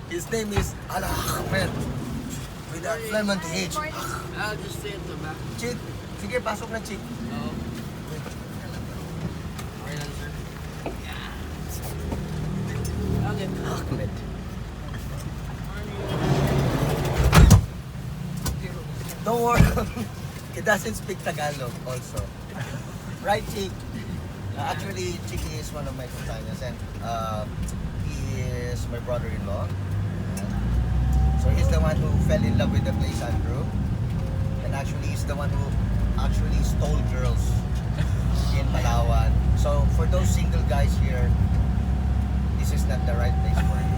His name is Ahmed. With a Flemont H. I'll just stay at the back. Chick, sige, pasok na, Chick. Oo. Okay lang, sir. Okay. Ahmed. Don't worry. He doesn't speak Tagalog also. Right, Chick? Actually, Chicky is one of my companions and he is my brother-in-law. So he's the one who fell in love with the place, Andrew. And actually, he's the one who actually stole girls in Palawan. So for those single guys here, this is not the right place for you.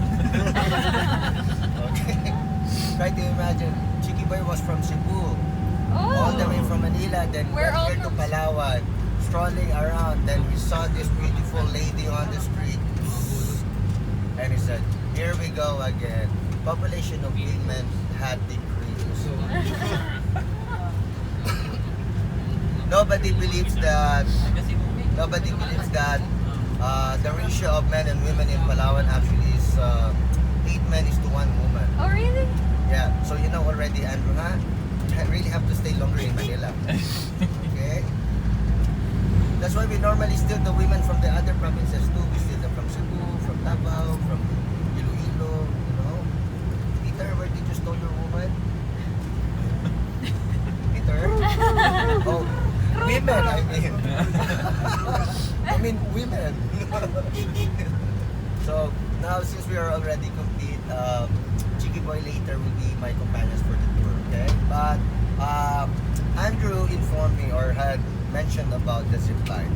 Okay? Try to imagine, Chicky Boy was from Cebu. All the way from Manila, then We're went all here to from Palawan, strolling around, then we saw this beautiful lady on the street, and he said, here we go again. Population of women had decreased. Nobody believes that the ratio of men and women in Palawan actually is 8 men is to 1 woman. Oh, really? Yeah, so you know already, Andrew, huh? You really have to stay longer in Manila. Okay? That's why we normally steal the women from the other provinces too. We steal them from Cebu, from Davao, from Iloilo, you know. Peter, where did you steal your woman? Peter? Oh, women, I mean. I mean women. So, now since we are already complete, Chicky Boy later will be my companions for the tour, okay? But Andrew informed me or had mentioned about the zip line.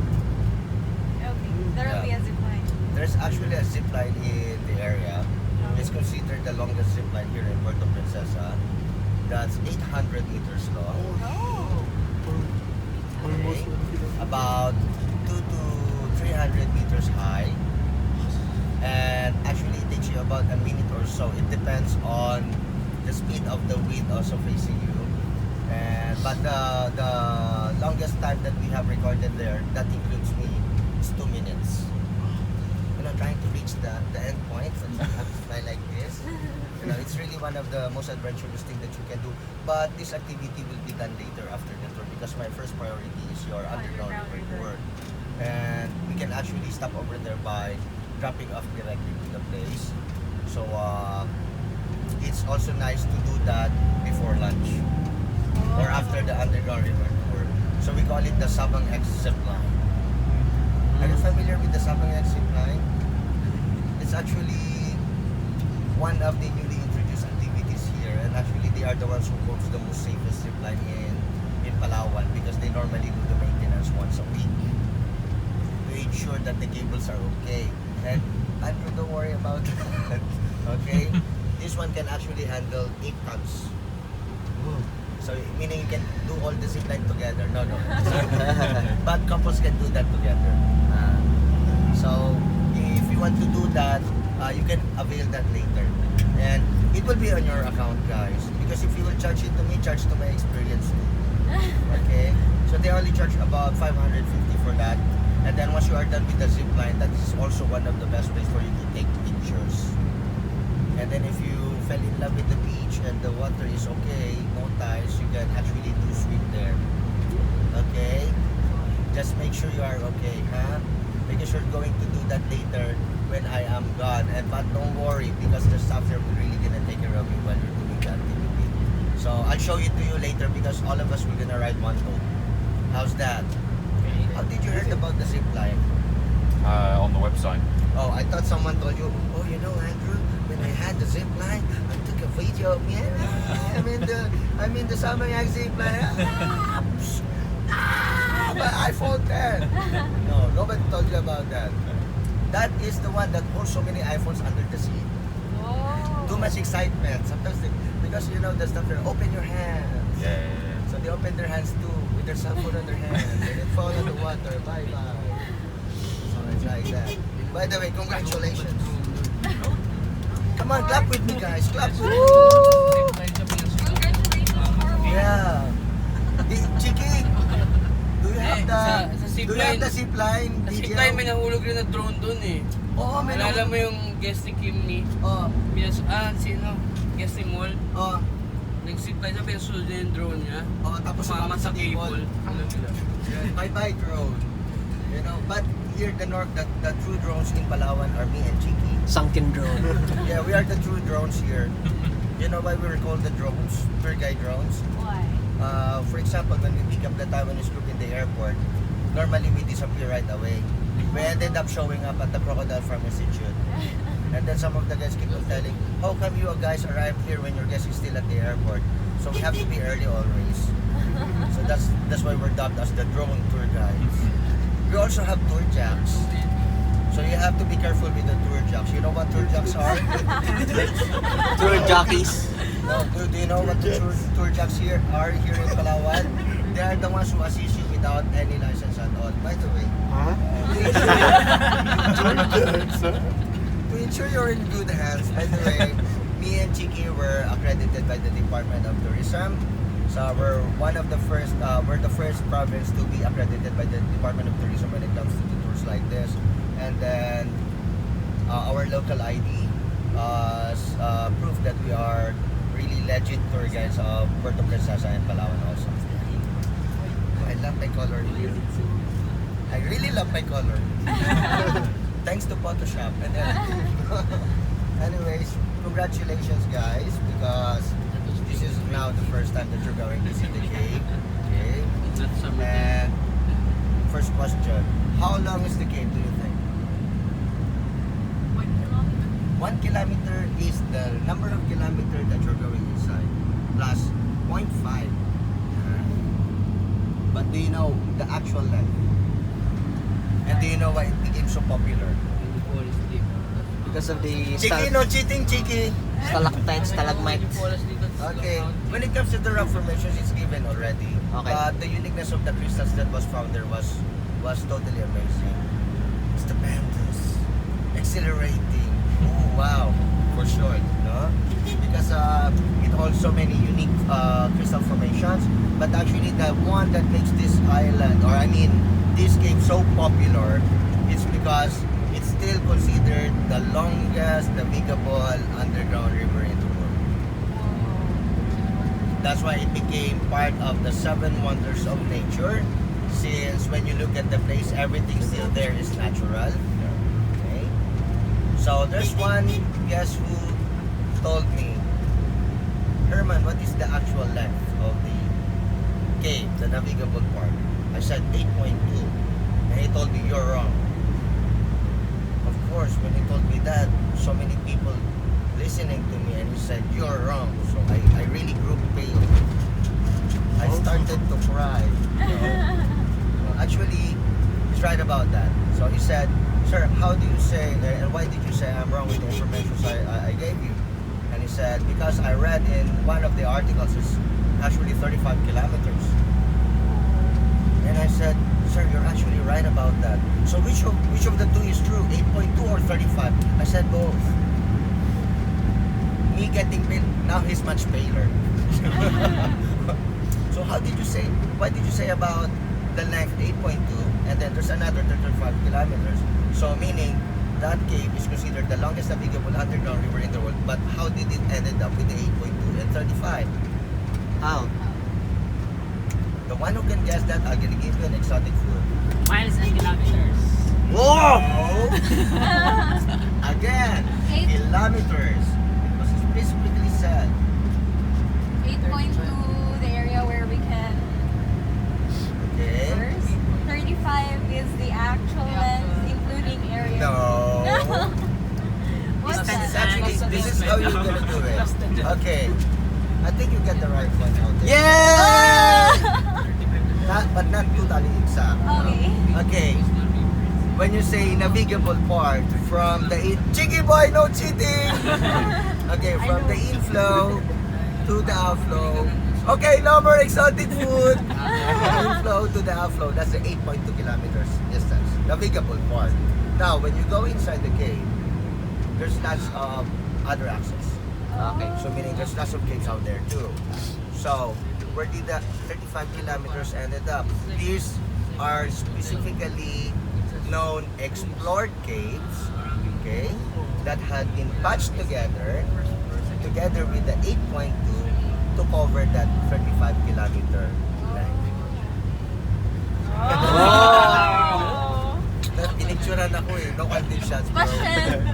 Okay, there will be a zip line. There's actually a zip line in the area. It's considered the longest zip line here in Puerto Princesa. That's 800 meters long. Oh. Okay. About 2 to 300 meters high. And actually it takes you about a minute or so. It depends on the speed of the wind also facing you. But the longest time that we have recorded there, that includes me, is 2 minutes. You know, trying to reach the end point, and you have to fly like this. You know, it's really one of the most adventurous thing that you can do. But this activity will be done later after the tour because my first priority is your underground river tour. And we can actually stop over there by dropping off directly to the place. So it's also nice to do that before lunch or after the underground river tour. So we call it the Sabang X zip line. Are you familiar with the Sabang X zip line? It's actually one of the newly introduced activities here, and actually they are the ones who go to the most safest zip line in Palawan because they normally do the maintenance once a week to ensure that the cables are okay. And Andrew, don't worry about that. Okay? This one can actually handle 8 tons. So meaning you can do all the zip line together. No. But couples can do that together. So if you want to do that, you can avail that later. And it will be on your account, guys. Because if you will charge it to me, charge to my experience too. Okay? So they only charge about 550 for that. And then once you are done with the zip line, that is also one of the best ways for you to take pictures. And then if you fell in love with the beach and the water is okay, no tides, you can actually do swim there. Okay? Just make sure you are okay, huh? Because you're going to do that later when I am gone. But don't worry, because the staff here will really gonna take care of you while you're doing the activity. So I'll show it to you later because all of us will gonna ride one boat. How's that? How did you heard about the zip line? On the website. Oh, I thought someone told you, oh, you know, Andrew, when I had the zip line, I took a video of me. I'm in the Samayag zip line. My iPhone 10. No, nobody told you about that. That is the one that holds so many iPhones under the sea. Oh. Too much excitement. Sometimes because you know the stuff there, open your hands. Yeah. So they open their hands too with their cell phone on their hands and it fall in the water. Bye bye. So it's like that. By the way, congratulations. Come on, clap with me, guys. Clap with me. Congratulations, Marvel. Yeah. Chiki, do you have Sa the zip line? zipline may nahulog rin na drone dun eh. Oo, may Alala mo yung guest ni Kim ni? Oo. Sino? Guest ni Mall? Oo. Nag-zip line siya, pero sunod niya yung drone niya. Oo, tapos Sumama sa cable. Bye-bye drone. You know, but here the true drones in Palawan are me and Chiki. Sunken drone. Yeah, we are the true drones here. You know why we're called the drones? Tour guide drones? Why? For example, when we pick up the Taiwanese group in the airport, normally we disappear right away. We ended up showing up at the Crocodile Farm Institute. And then some of the guys keep on telling, how come you guys arrived here when your guest is still at the airport? So we have to be early always. So that's why we're dubbed as the drone tour guides. We also have tour jacks. So you have to be careful with the tour jacks. You know what tour jacks are? Tour jockeys. No, do you know what the tour jacks here are here in Palawan? They are the ones who assist you without any license at all. By the way, to ensure you're in good hands. By the way, me and Chiki were accredited by the Department of Tourism. So we're one of the first, we're the first province to be accredited by the Department of Tourism when it comes to the tours like this. And then our local ID proof that we are really legit tour guides of Puerto Princesa and Palawan also. I love my color here. I really love my color. Thanks to Photoshop and everything. Anyways, congratulations guys, because this is now the first time that you're going to see the cave. Okay. And first question, how long is the cave, do you think? 1 kilometer is the number of kilometers that you're going inside, plus 0.5. But do you know the actual length? And do you know why it became so popular? Because of the Chiki, no cheating, Chiki. stalactites, stalagmites. Okay, when it comes to the rock formations, it's given already. Okay. But the uniqueness of the crystals that was found there was totally amazing. Stupendous, exhilarating. Oh wow, for sure, no? Because it holds so many unique crystal formations. But actually, the one that makes this island, or I mean, this cave so popular, it's because it's still considered the longest navigable underground river in the world. That's why it became part of the 7 wonders of nature. Since when you look at the place, everything still there is natural. Okay. So there's one guest who told me, Herman, what is the actual length of the cave, the navigable part? I said 8.2. And he told me, you're wrong. Of course, when he told me that, so many people listening to me, and he said, you're wrong. So I really grew pale. I started to cry. Actually, he's right about that. So he said, sir, how do you say, and why did you say I'm wrong with the information I gave you? And he said, because I read in one of the articles, it's actually 35 kilometers. And I said, sir, you're actually right about that. So which of the two is true, 8.2 or 35? I said both. Me getting pale, now he's much paler. So why did you say about the length 8.2 and then there's another 35 kilometers? So meaning that cave is considered the longest navigable underground river in the world, but how did it ended up with the 8.2 and 35? How? The one who can guess that, I'm gonna give you an exotic food. Miles and kilometers. Whoa! Again, 8. kilometers. It was specifically said. 8.2, the area where we can Okay. first. 35 is the actual length, including area. No. What's This is that? actually, this is how you're gonna do it. Okay. I think you get the right one out there. Yeah! But not totally exact. Okay. Okay. When you say navigable part from the Cheeky boy, no cheating. Okay, from the inflow to the outflow. Okay, no more exotic food. Inflow to the outflow. That's the 8.2 kilometers distance. Navigable part. Now, when you go inside the cave, there's lots of other access. Okay. So meaning there's lots of caves out there too. So where did the 35 kilometers ended up? These are specifically known explored caves okay, that had been patched together with the 8.2 to cover that 35-kilometer length. Oh. Pinicturean ako eh, no conditions. Question.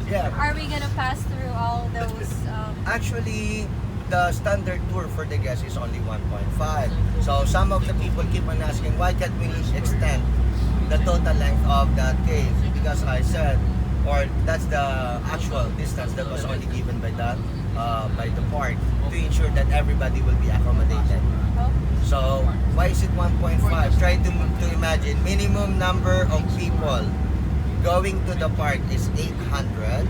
Yeah. Are we gonna pass through all those? Actually, the standard tour for the guests is only 1.5. So some of the people keep on asking, why can't we extend the total length of that cave? Because I said, or that's the actual distance that was only given by the park to ensure that everybody will be accommodated. Oh. So why is it 1.5? Try to imagine minimum number of people going to the park is 800,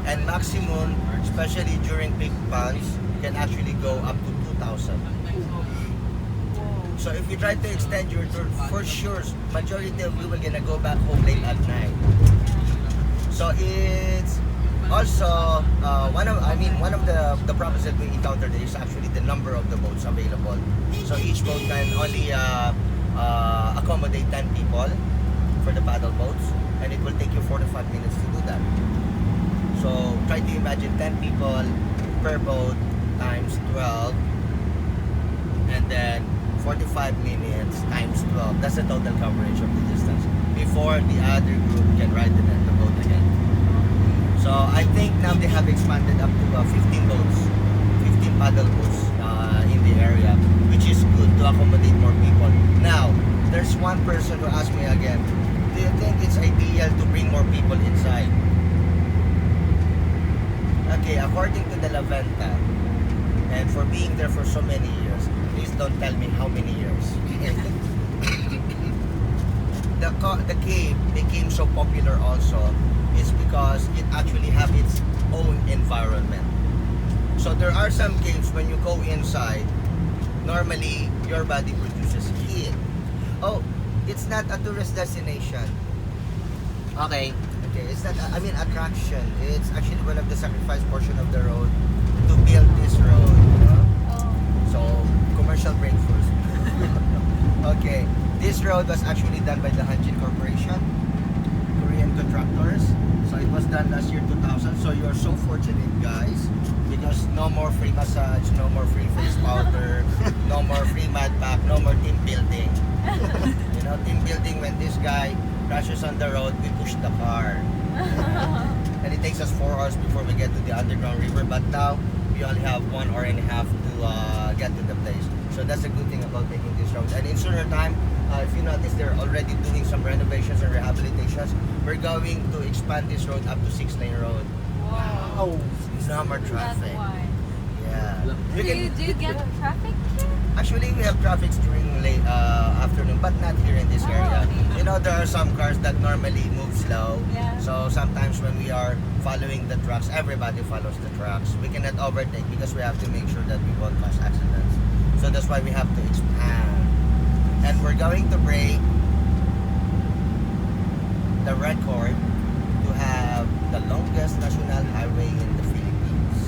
and maximum, especially during peak months, can actually go up to 2,000. So if you try to extend your tour, for sure, majority of you will gonna go back home late at night. So it's also one of the problems that we encountered is actually the number of the boats available. So each boat can only accommodate 10 people for the paddle boats, and it will take you 45 minutes to do that. So try to imagine 10 people per boat times 12, and then 45 minutes times 12. That's the total coverage of the distance before the other group can ride the boat again. So I think now they have expanded up to 15 boats, 15 paddle boats in the area, which is good to accommodate more people. Now, there's one person who asked me again, do you think it's ideal to bring more people inside? Okay, according to the La Venta, and for being there for so many years, please don't tell me how many years. The cave became so popular also is because it actually have its own environment. So there are some caves when you go inside, normally your body produces heat. Oh, it's not a tourist destination. Okay. Okay, it's not, attraction. It's actually one of the sacrifice portion of the road to build this road. You know? Oh. So, commercial break first. Okay, this road was actually done by the Hanjin Corporation, Korean contractors. So it was done last year 2000. So you are so fortunate, guys, because no more free massage, no more free face powder, no more free mud pack, no more team building. You know, team building, when this guy crashes on the road, we push the car. And it takes us 4 hours before we get to the underground river. But now, we only have 1 hour and a half to get to the place. So that's a good thing about taking this road. And in sooner time, if you notice, they're already doing some renovations and rehabilitations. We're going to expand this road up to 6-lane road. Wow. No more That's traffic. why. Yeah. Do you get traffic here? Actually, we have traffic during late afternoon, but not here in this Oh, area. okay. You know, there are some cars that normally move slow. Yeah. So sometimes when we are following the trucks, everybody follows the trucks. We cannot overtake because we have to make sure that we won't cause accidents. So that's why we have to expand. And we're going to break the record to have the longest national highway in the Philippines.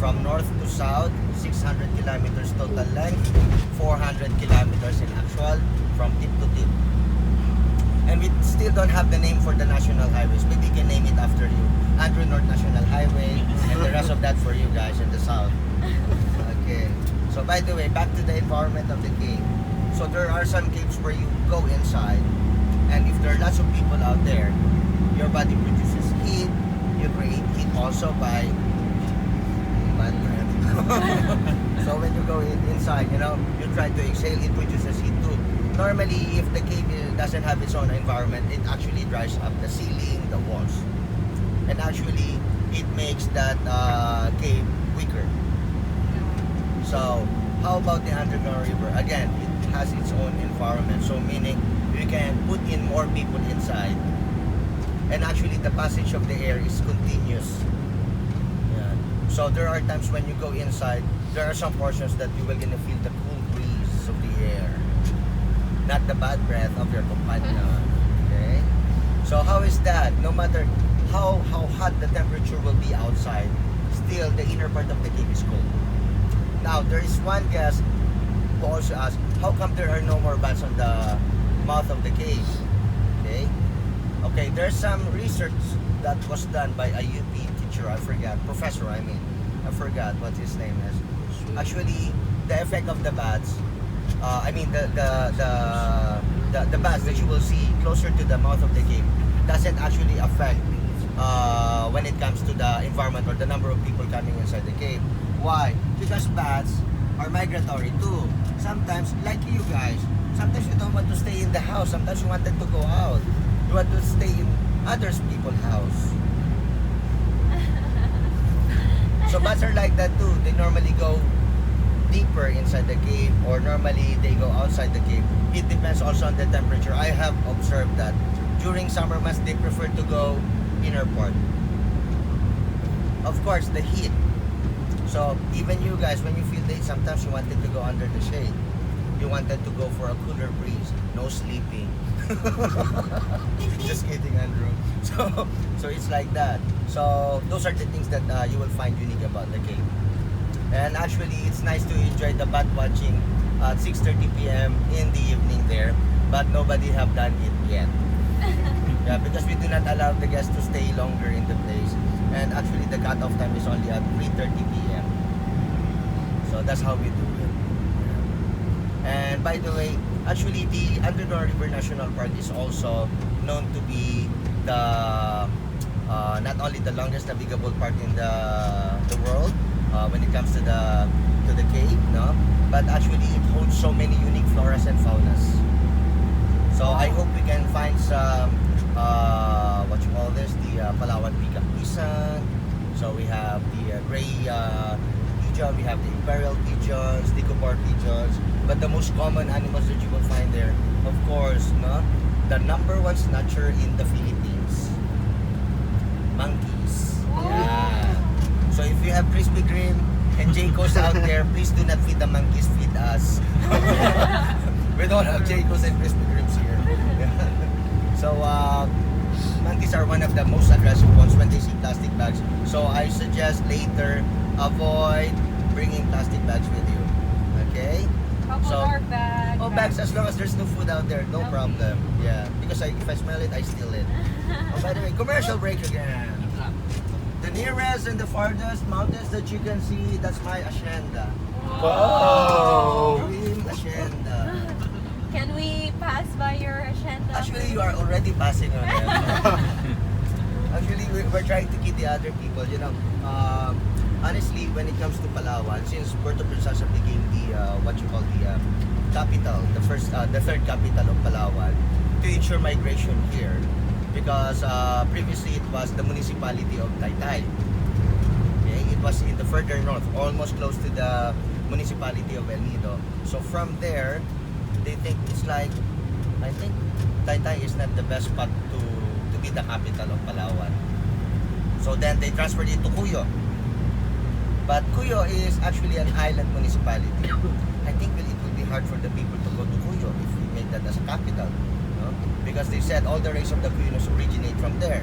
From north to south, 600 kilometers total length, 400 kilometers in actual, from tip to tip. And we still don't have the name for the national highways. Maybe we can name it after you. Andrew North National Highway, and the rest of that for you guys in the south. Okay. So by the way, back to the environment of the cave. So there are some caves where you go inside, and if there are lots of people out there, your body produces heat. You create heat also by bad breath. So when you go inside, you know, you try to exhale, it produces heat too. Normally, if the cave doesn't have its own environment, it actually dries up the ceiling, the walls, and actually it makes that cave weaker. So how about the underground river? Again, it has its own environment, so meaning you can put in more people inside, and actually the passage of the air is continuous. Yeah. So there are times when you go inside, there are some portions that you will gonna feel the cool breeze of the air, not the bad breath of your companion. Okay. So how is that? No matter how hot the temperature will be outside, still the inner part of the cave is cold. Now, there is one guest who also asked, how come there are no more bats on the mouth of the cave? Okay? Okay, there's some research that was done by a UP teacher. I forgot, professor. I forgot what his name is. Actually, the effect of the bats. The bats that you will see closer to the mouth of the cave doesn't actually affect when it comes to the environment or the number of people coming inside the cave. Why? Because bats are migratory too. Sometimes, like you guys, sometimes you don't want to stay in the house. Sometimes you wanted to go out. You want to stay in others people's house. So bats are like that too. They normally go deeper inside the cave, or normally they go outside the cave. It depends also on the temperature. I have observed that during summer months they prefer to go inner port. Of course, the heat. So even you guys, when you feel the heat, sometimes you wanted to go under the shade. You wanted to go for a cooler breeze. No sleeping. Just kidding, Andrew. So it's like that. So those are the things that you will find unique about the cave. And actually, it's nice to enjoy the bat watching at 6:30 p.m. in the evening there. But nobody have done it yet. Yeah, because we do not allow the guests to stay longer in the place. And actually, the cutoff time is only at 3:30 p.m. So that's how we do it. And by the way, actually, the Underground River National Park is also known to be the not only the longest navigable park in the world when it comes to the cave, no, but actually it holds so many unique floras and faunas. So I hope we can find some what you call this, the Palawan Peacock Pisang. So we have the gray pigeon, we have the imperial pigeons, the Copor pigeons. But the most common animals that you will find there, of course, no, the number one snatcher in the Philippines, monkeys. Yeah. So if you have Krispy Kreme and Jayco's out there, please do not feed the monkeys, feed us. We don't have Jayco's and Krispy Kremes here. So monkeys are one of the most aggressive ones when they see plastic bags. So I suggest later avoid bringing plastic bags with you. Okay? Couple or bag. Oh, bags as long as there's no food out there, no problem. Yeah, because if I smell it, I steal it. Oh, by the way, commercial break again. The nearest and the farthest mountains that you can see, that's my hacienda. Wow. Dream hacienda. Can we pass by your hacienda? Actually, you are already passing on it. Actually, we're trying to kid the other people, you know. Honestly, when it comes to Palawan, since Puerto Princesa became the what you call the capital, the third capital of Palawan, to ensure migration here, because previously it was the municipality of Taytay. Okay, it was in the further north, almost close to the municipality of El Nido. So from there, they think it's like, I think Taytay is not the best spot to be the capital of Palawan. So then they transferred it to Cuyo. But Cuyo is actually an island municipality. I think it would be hard for the people to go to Cuyo if we make that as a capital, no? Because they said all the race of the Cuyonos originate from there.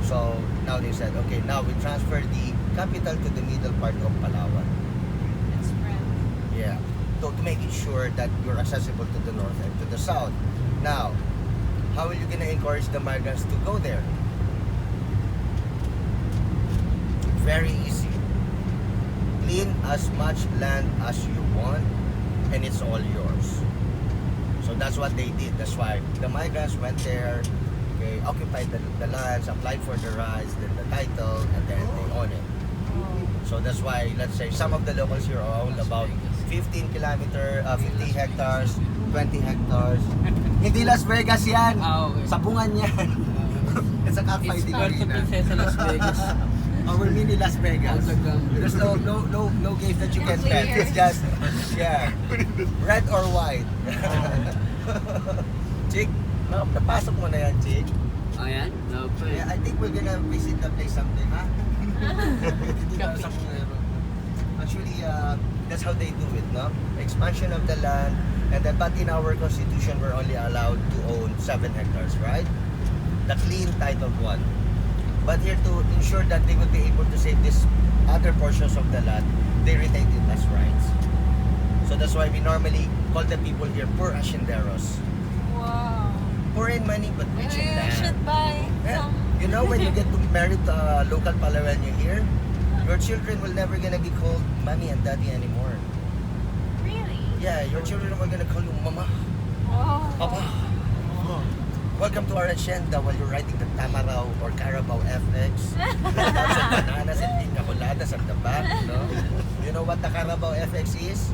So now they said, okay, now we transfer the capital to the middle part of Palawan. It's spread. Yeah, to make it sure that you're accessible to the north and to the south. Now, how are you gonna encourage the migrants to go there? Very easy. Clean as much land as you want, and it's all yours. So that's what they did. That's why the migrants went there, okay, occupied the lands, applied for the rights, then the title, and then they own it. So that's why, let's say, some of the locals here own about 50 hectares, 20 hectares. Hindi Las Vegas yan. Okay. Sabungan yan. It's a cockfighting Puerto arena. Princesa, Las Vegas. Our mini Las Vegas. There's no games that you can bet. It's just, yeah, red or white. Chick, napasok mo na yan, Chick. Ayan, no pa. Yeah, I think we're gonna visit the place someday, ha? Sa Pungero. Actually, that's how they do it, no? Expansion of the land, and then, but in our constitution, we're only allowed to own 7 hectares, right? The clean titled one. But here to ensure that they will be able to save these other portions of the land, they retain it as rights. So that's why we normally call the people here poor hacienderos. Wow. poor in money but rich in You land. should buy Yeah. some. You know, when you get to marry a local Palawenyo here, your children will never gonna be called mommy and daddy anymore. Really? Yeah, your children are gonna call you mama, papa. Oh. Welcome to our agenda while you're riding the Tamaraw or Carabao FX. Lots of bananas and piña coladas at the back, no? You know what the Carabao FX is?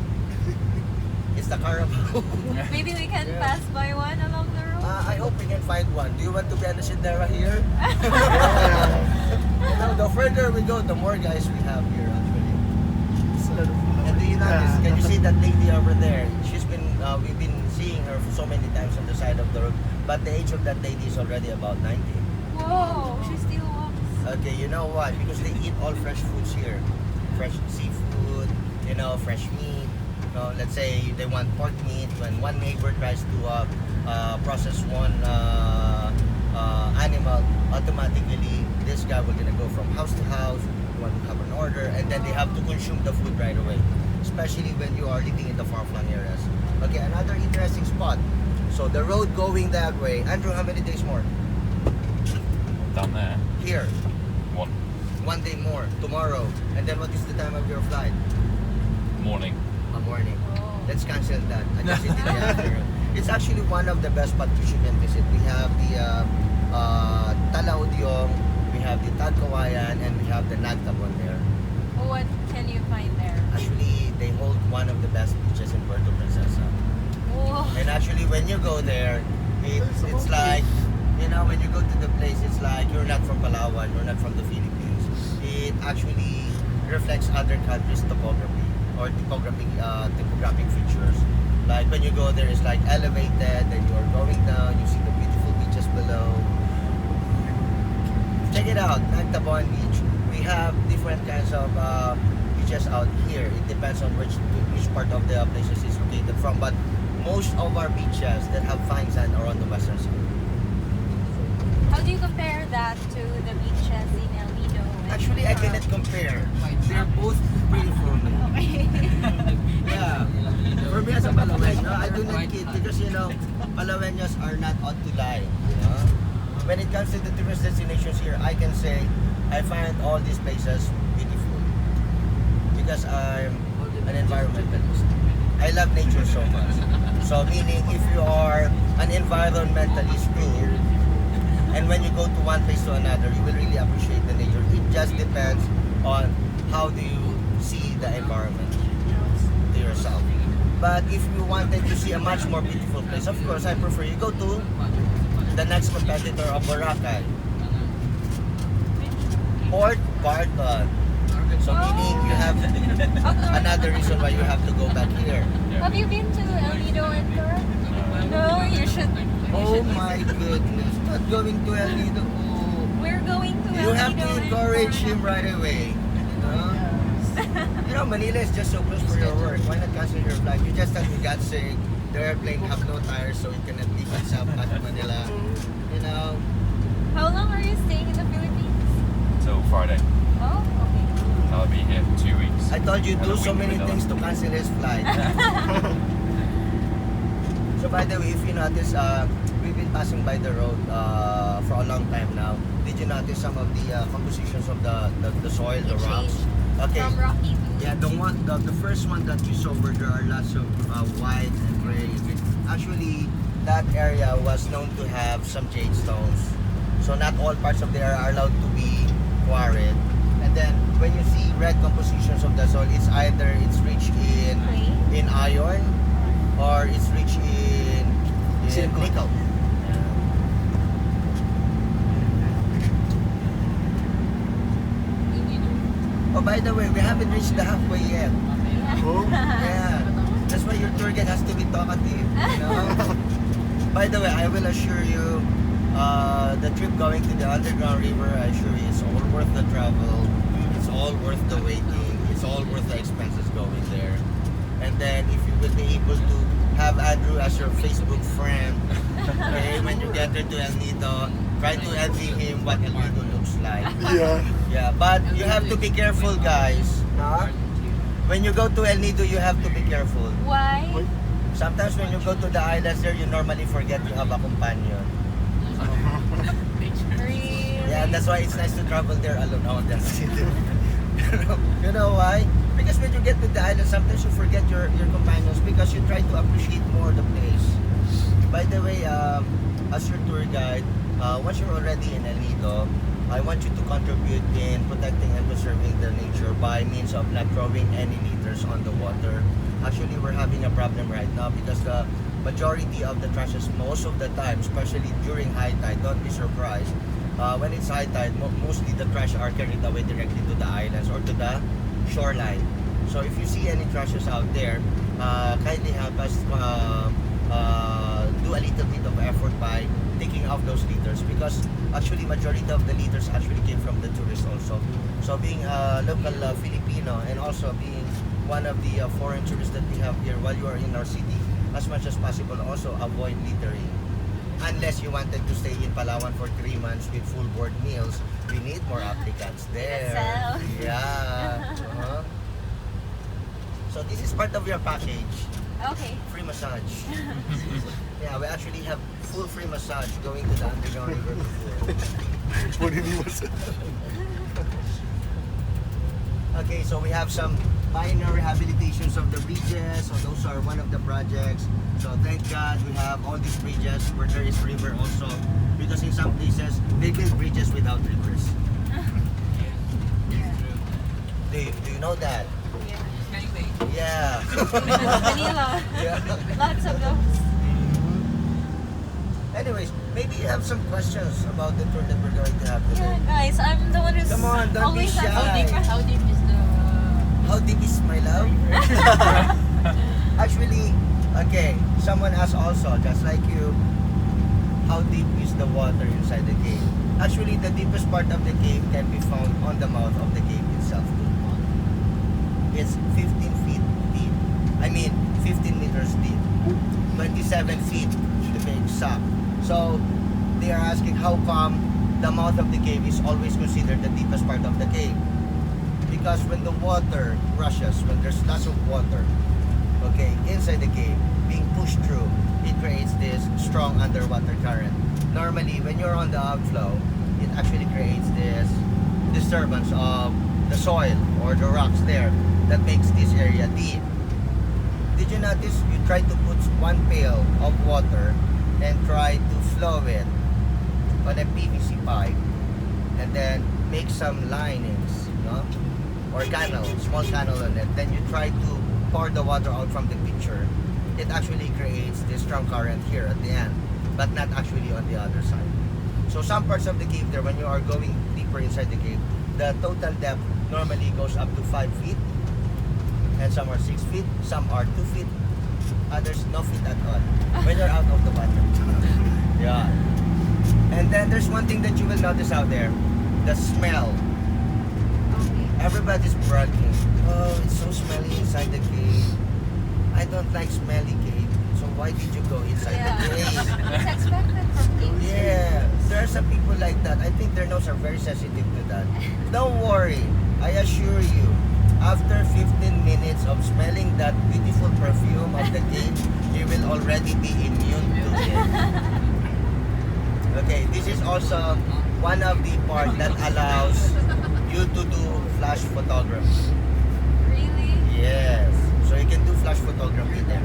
It's the Carabao. Maybe we can Yeah. pass by one along the road. I hope we can find one. Do you want to be an Asindera here? You know, the further we go, the more guys we have here actually. And do you notice, can you see that lady over there? She's been, we've been seeing her so many times on the side of the road. But the age of that lady is already about 90. Whoa, she still walks. Okay, you know what? Because they eat all fresh foods here. Fresh seafood, you know, fresh meat. You know, let's say they want pork meat. When one neighbor tries to process one animal, automatically this guy will gonna go from house to house, want to have an order, and then they have to consume the food right away. Especially when you are living in the far-flung areas. Okay, another interesting spot. So the road going that way. Andrew, how many days more? Down there. Here. One One day more, tomorrow. And then what is the time of your flight? morning. Morning. Oh. Let's cancel that. I guess it in the afternoon. It's actually one of the best spots you can visit. We have the Talaudiong, we have the Tagkawayan, and we have the Nagtabon there. What can you find there? Actually, they hold one of the best beaches in Puerto Princesa. Whoa. And actually, when you go there, it's like, you know, when you go to the place, it's like you're not from Palawan, you're not from the Philippines. It actually reflects other countries' topography or topographic features. Like when you go there, it's like elevated, then you are going down, you see the beautiful beaches below. Check it out, Nagtabon Beach. We have different kinds of beaches out here. It depends on which part of the places is located from, but most of our beaches that have fine sand are on the western side. How do you compare that to the beaches in El Nido? and Actually, I Coral? cannot compare. They're both beautiful. Yeah. For me as a Palawenyo, I do not kid because you know, Palawenyos are not out to lie. You know? When it comes to the tourist destinations here, I can say I find all these places beautiful because I'm an environmentalist. I love nature so much. So meaning if you are an environmentalist too, and when you go to one place to another, you will really appreciate the nature. It just depends on how do you see the environment to yourself. But if you wanted to see a much more beautiful place, of course, I prefer you go to the next competitor of Boracay, Port Barton. So meaning you have another reason why you have to go back here. Have you been to El Nido and Coral? No, you should. Oh my goodness, not going to El Nido. Oh. We're going to You El have Nido to and encourage Coral. him right away. You know? You know, Manila is just so close for your work. Why not cancel your flight? You just have to get sick. The airplane have no tires, so it cannot leave itself back to Manila. You know? How long are you staying in the Philippines? Till Friday. Oh, okay. I'll be here for 2 weeks. I told you And do a so week many with things to cancel his flight. So by the way, if you notice, we've been passing by the road for a long time now. Did you notice some of the compositions of the soil, the It rocks? changed Okay. from rocky to Yeah, the first one that you saw where there are lots of white and gray. Actually, that area was known to have some jade stones. So not all parts of the area are allowed to be quarried. And then when you see red compositions of the soil, it's either it's rich clay. in iron or it's rich in nickel. Oh, by the way, we haven't reached the halfway yet. Yeah, that's why your tour guide has to be talkative. You know? By the way, I will assure you, the trip going to the underground river, I assure you, it's all worth the travel. It's all worth the waiting. It's all worth the expenses going there. And then, if you will be able to have Andrew as your Facebook friend, okay, when you get into El Nido, try to envy him what El Nido looks like. Yeah. Yeah, but you have to be careful, guys. Huh? When you go to El Nido, you have to be careful. Why? Sometimes when you go to the islands there, you normally forget you have a companion. Really? Yeah, that's why it's nice to travel there alone. Oh, that's it. You know why? Because when you get to the island, sometimes you forget your companions because you try to appreciate more the place. By the way, as your tour guide, once you're already in El Nido, I want you to contribute in protecting and preserving the nature by means of not throwing any litters on the water. Actually, we're having a problem right now because the majority of the trashes, most of the time, especially during high tide, don't be surprised. When it's high tide, mostly the trash are carried away directly to the islands or to the shoreline. So if you see any trashes out there, kindly help us do a little bit of effort by taking off those litters, because actually majority of the litters actually came from the tourists also. So being a local Filipino and also being one of the foreign tourists that we have here while you are in our city, as much as possible also avoid littering. Unless you wanted to stay in Palawan for 3 months with full board meals, we need more applicants there. Sell. Yeah. So this is part of your package. Okay. Free massage. Yeah, we actually have full free massage going to the underground river before. Okay, so we have some minor rehabilitations of the bridges. So those are one of the projects. So thank God we have all these bridges where there is river also, because in some places they build bridges without rivers. Do you know that? Yeah. Manila. Yeah. Lots of those. Anyways, maybe you have some questions about the tour that we're going to have today. Yeah, guys, I'm the one who's Come on, don't be always shy. How deep is the... How deep is my love? Actually, okay, someone asked also, just like you, how deep is the water inside the cave? Actually, the deepest part of the cave can be found on the mouth of the cave itself. It's 15 feet deep. I mean, 15 meters deep. 27 feet to be exact. So, they are asking how come the mouth of the cave is always considered the deepest part of the cave. Because when the water rushes, when there's lots of water, okay, inside the cave, being pushed through, it creates this strong underwater current. Normally, when you're on the outflow, it actually creates this disturbance of the soil or the rocks there that makes this area deep. Did you notice you try to put one pail of water and try to flow it on a PVC pipe and then make some linings, no? Or canal, small canal on it. Then you try to pour the water out from the pitcher. It actually creates this strong current here at the end, but not actually on the other side. So some parts of the cave there, when you are going deeper inside the cave, the total depth normally goes up to 5 feet, and some are 6 feet, some are 2 feet, others no feet at all when you're out of the water. Yeah. And then there's one thing that you will notice out there, the smell. Everybody's bragging, oh, it's so smelly inside the cave. I don't like smelly cave, so why did you go inside the cave? It's expected from caves. Yeah, there are some people like that. I think their nose are very sensitive to that. Don't worry, I assure you, after 15 minutes of smelling that beautiful perfume of the cave, you will already be immune to it. Okay, this is also one of the parts that allows you to do flash photography. Really? Yes, so you can do flash photography there.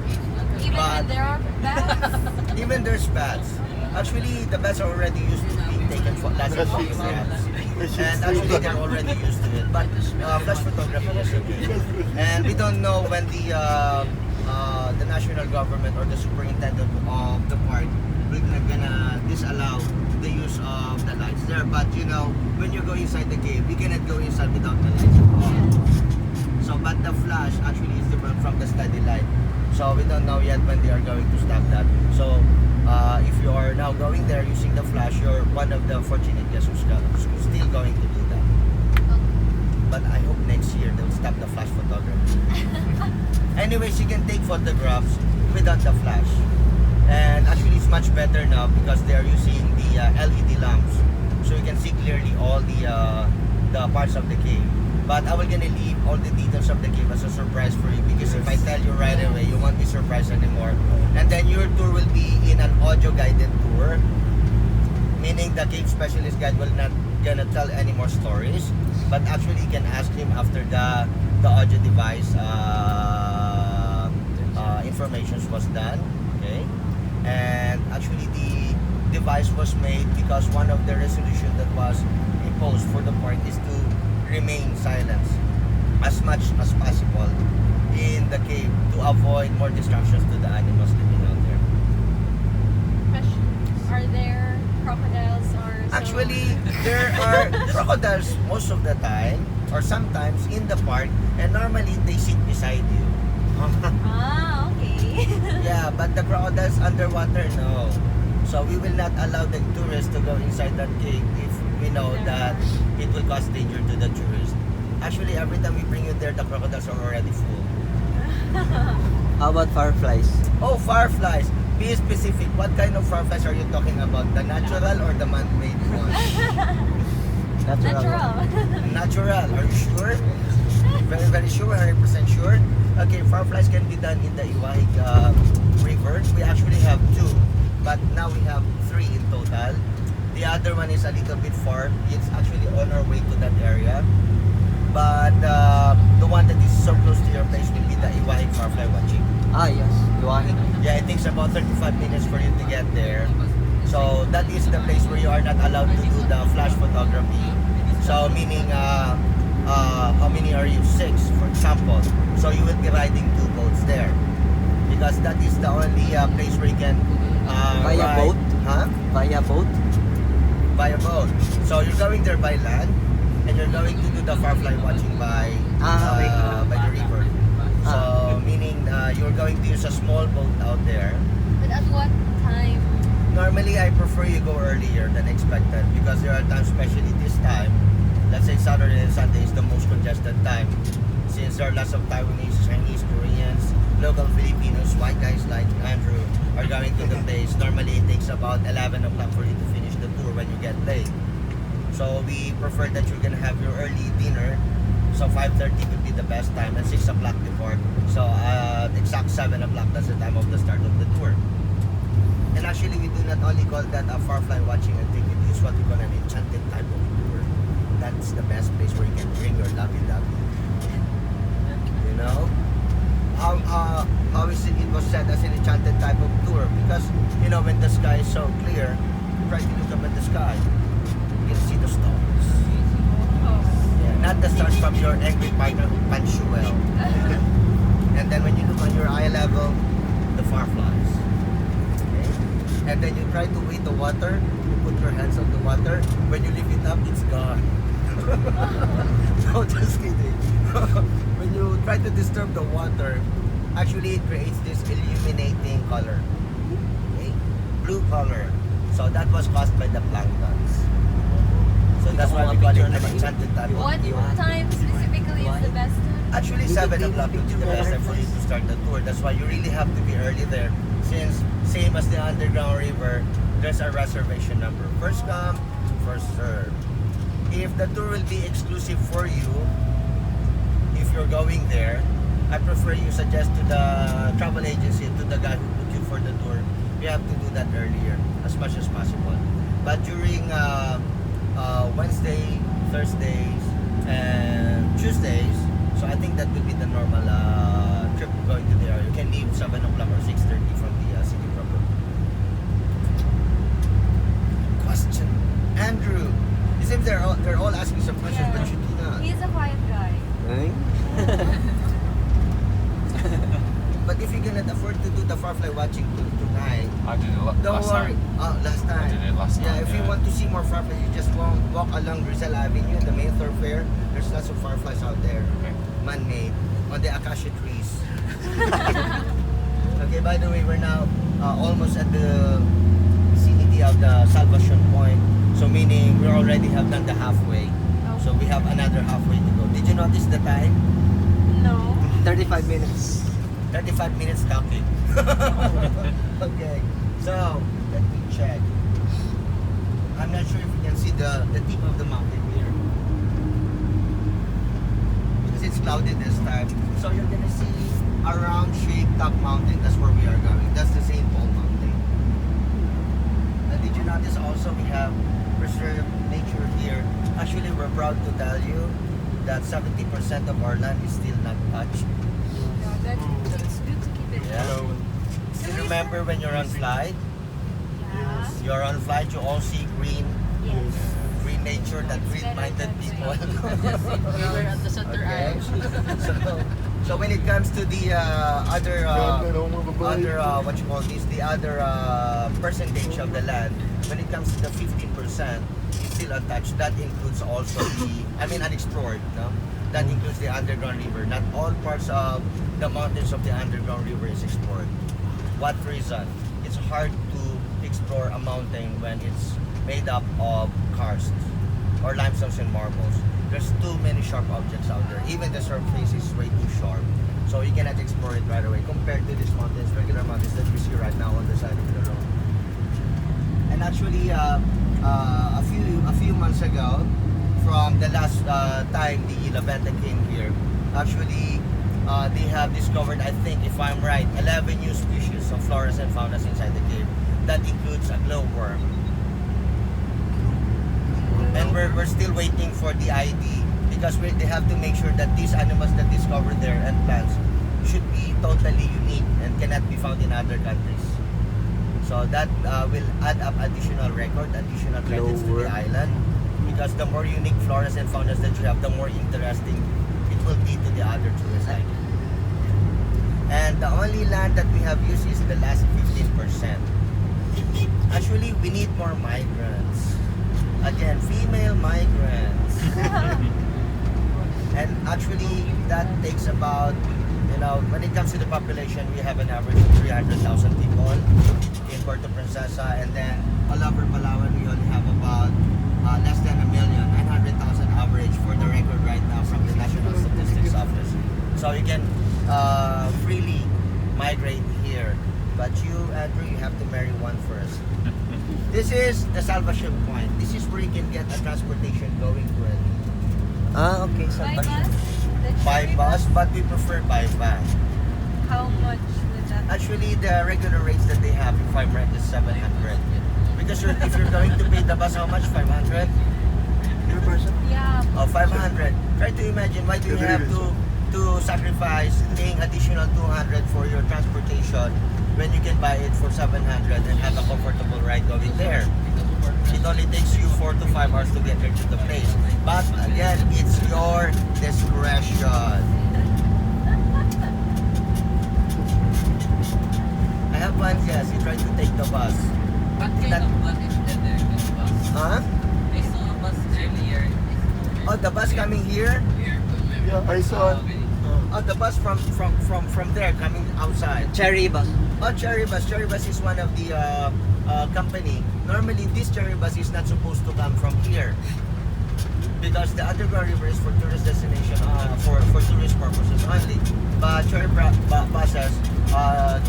Even But- when there are bats? Even there's bats. Actually, the bats are already used to being taken for lots of photographs. And actually, they're already used to it. But flash photography is okay. And we don't know when the national government or the superintendent of the park will gonna disallow the use of the lights there. But you know, when you go inside the cave, you cannot go inside without the lights at all. So, but the flash actually is different from the steady light. So we don't know yet when they are going to stop that. So if you are now going there using the flash, you're one of the fortunate guests who's still going to do that. But I hope next year they'll stop the flash photography. Anyways, you can take photographs without the flash. And actually it's much better now because they are using the LED lamps. So you can see clearly all the parts of the cave. But I will gonna leave all the details of the cave as a surprise for you, because if I tell you right away, you won't be surprised anymore. And then your tour will be in an audio guided tour, meaning the cave specialist guide will not gonna tell any more stories, but actually you can ask him after the audio device information was done. Okay, and actually the device was made because one of the resolution that was imposed for the park is to remain silent as much as possible in the cave to avoid more distractions to the animals living out there. Questions. Are there crocodiles or so? Actually, there are crocodiles most of the time or sometimes in the park, and normally they sit beside you. Ah, okay. Yeah, but the crocodiles underwater, no. So we will not allow the tourists to go inside that cave if we know that it will cause danger to the tourists. Actually, every time we bring you there, the crocodiles are already full. How about fireflies? Oh, fireflies. Be specific. What kind of fireflies are you talking about? The natural or the man-made ones? Natural. Natural. Are you sure? Very, very sure. 100% sure. Okay, fireflies can be done in the Iwahig River. We actually have 2, but now we have 3 in total. The other one is a little bit far. It's actually on our way to that area. But the one that is so close to your place will be the Iwahig Firefly Watching. Ah, yes. Iwahig. Yeah, it takes about 35 minutes for you to get there. So that is the place where you are not allowed to do the flash photography. So meaning, how many are you? 6, for example. So you will be riding 2 boats there, because that is the only place where you can Via ride. boat? Huh? Via boat? By a boat. So you're going there by land, and you're going to do the firefly watching by by the river. So meaning you're going to use a small boat out there. But at what time? Normally I prefer you go earlier than expected, because there are times, especially this time, let's say Saturday and Sunday is the most congested time, since there are lots of Taiwanese, Chinese, Koreans, local Filipinos, white guys like Andrew are going to the place. Normally it takes about 11 o'clock for you to finish the tour when you get late. So we prefer that you're gonna have your early dinner. So 5:30 would be the best time, and 6 o'clock before. So exact 7 o'clock, that's the time of the start of the tour. And actually we do not only call that a firefly watching activity, it's what we call an enchanted type of tour. That's the best place where you can bring your lovey-dovey. You know? How is it was said as an enchanted type of tour? Because, you know, when the sky is so clear, you try to look up at the sky, you can see the stars. Yeah, not the stars from your angry partner who punched you well. And then when you look on your eye level, the fireflies. Okay? And then you try to weigh the water, you put your hands on the water, when you lift it up, it's gone. No, just kidding. When you try to disturb the water, actually it creates this illuminating color. Okay? Blue color. So that was caused by the planktons. So that's why we call it an enchanted type of What tour. time specifically is the best time? Actually 7 o'clock would be the best time for you to start the tour. That's why you really have to be early there, since same as the underground river, there's a reservation number. First come, first serve. If the tour will be exclusive for you, if you're going there, I prefer you suggest to the travel agency, to the guy who booked you for the tour, you have to do that earlier as much as possible. But during Wednesday, Thursdays, and Tuesdays, so I think that will be the normal trip going to the area. You can leave 7 o'clock or 6:30 from the city proper. Question, Andrew. It seems they're all asking some questions, Yeah. but you do not. He's a quiet guy. But if you cannot afford to do the firefly watching tonight, I did it don't last worry. time. Oh, last time. I did it last Yeah, time, if you yeah. want to see more fireflies, you just walk along Rizal Avenue, the main thoroughfare. There's lots of fireflies out there, Okay. man-made, on the acacia trees. Okay, by the way, we're now almost at the vicinity of the Salvation Point. So meaning we already have done the halfway. So we have another halfway to go. Did you notice the time? No. 35 minutes. 35 minutes talking. Okay, so let me check. I'm not sure if you can see the tip of the mountain here. it's cloudy this time. So you're gonna see a round shaped top mountain. That's where we are going. That's the St. Paul Mountain. And did you notice also we have preserved nature here? Actually, we're proud to tell you that 70% of our land is still not touched. That's good to keep it. Yeah. Still remember when you're on flight? Yeah. You're on flight, you all see green Yes. nature, that green-minded people. We were at the center Okay. aisle. So when it comes to the other what you call this, the other percentage of the land, when it comes to the 15%, it's still untouched. That includes also unexplored. No, that includes the underground river. Not all parts of the mountains of the underground river is explored. What reason? It's hard to explore a mountain when it's made up of karst or limestones and marbles. There's too many sharp objects out there. Even the surface is way too sharp. So you cannot explore it right away compared to these mountains, regular mountains that we see right now on the side of the road. And actually, a few months ago, from the last time the Labenta came here, actually they have discovered, I think, if I'm right, 11 new species of floras and faunas inside the cave. That includes a glowworm. And we're still waiting for the ID because they have to make sure that these animals that discovered there and plants should be totally unique and cannot be found in other countries. So that will add up additional record, additional credits to the island, because the more unique floras and faunas that you have, the more interesting it will be to the other tourist items. And the only land that we have used is the last 15%. Actually, we need more migrants. Again, female migrants. And actually, that takes about, when it comes to the population, we have an average of 300,000 people in Puerto Princesa. And then all over Palawan, we only have about less than 900,000 average for the record right now from the National Statistics Office. So you can freely migrate here. But you, Andrew, you have to marry one first. This is the Salvation Point. This is where you can get a transportation going to it. Okay. By bus? The By cherry bus, but we prefer by van. How much would that? Actually, the regular rates that they have, if I'm right, is 700. Because if you're going to pay the bus, how much? 500? Per person? Yeah. 500. Try to imagine, why do you have to sacrifice paying additional 200 for your transportation when you can buy it for 700 and have a comfortable ride going there? It only takes you 4 to 5 hours to get there to the place. But again, it's your discretion. I have one guess. He tried to take the bus. What kind of bus is that bus? Huh? I saw a bus earlier. Oh, the bus coming here? Yeah, I saw it. Oh, the bus from there coming outside. Cherry bus. Oh, Cherry Bus. Cherry Bus is one of the company. Normally, this Cherry Bus is not supposed to come from here because the underground river is for tourist destination, for tourist purposes only. But Cherry buses